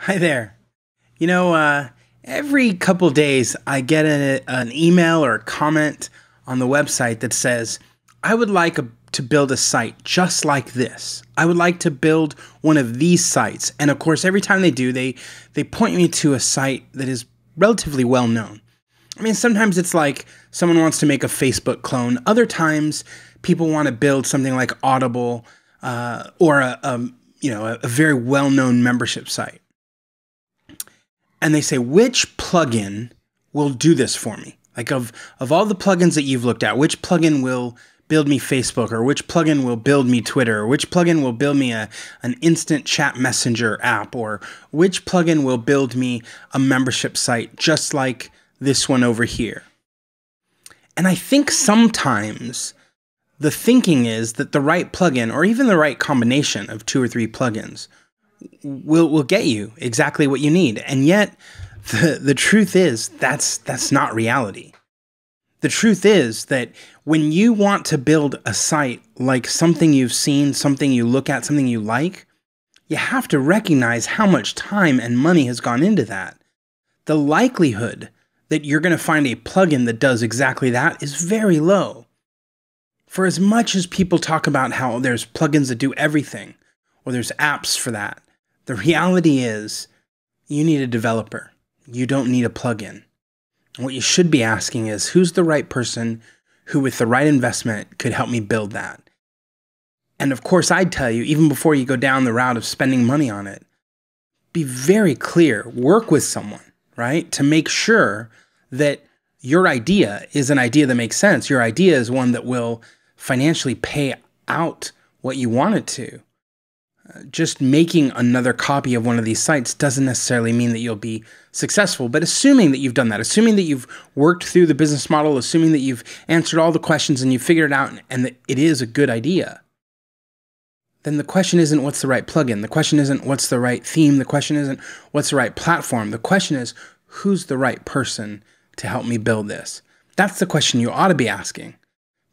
Hi there. Every couple days I get an email or a comment on the website that says, I would like to build a site just like this. I would like to build one of these sites. And of course, every time they do, they point me to a site that is relatively well known. I mean, sometimes it's like someone wants to make a Facebook clone. Other times, people want to build something like Audible or a very well-known membership site. And they say, which plugin will do this for me? Like of all the plugins that you've looked at, which plugin will build me Facebook, or which plugin will build me Twitter, or which plugin will build me an instant chat messenger app, or which plugin will build me a membership site just like this one over here? And I think sometimes the thinking is that the right plugin, or even the right combination of 2 or 3 plugins, will get you exactly what you need. And yet, the truth is that's not reality. The truth is that when you want to build a site like something you've seen, something you look at, something you like, you have to recognize how much time and money has gone into that. The likelihood that you're going to find a plugin that does exactly that is very low. For as much as people talk about how there's plugins that do everything, or there's apps for that, the reality is you need a developer. You don't need a plugin. And what you should be asking is, who's the right person who with the right investment could help me build that? And of course, I'd tell you, even before you go down the route of spending money on it, be very clear, work with someone, right? To make sure that your idea is an idea that makes sense. Your idea is one that will financially pay out what you want it to. Just making another copy of one of these sites doesn't necessarily mean that you'll be successful. But assuming that you've done that, assuming that you've worked through the business model, assuming that you've answered all the questions and you've figured it out and that it is a good idea, then the question isn't what's the right plugin. The question isn't what's the right theme. The question isn't what's the right platform. The question is, who's the right person to help me build this? That's the question you ought to be asking,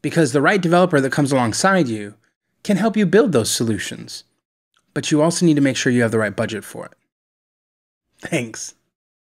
because the right developer that comes alongside you can help you build those solutions. But you also need to make sure you have the right budget for it. Thanks.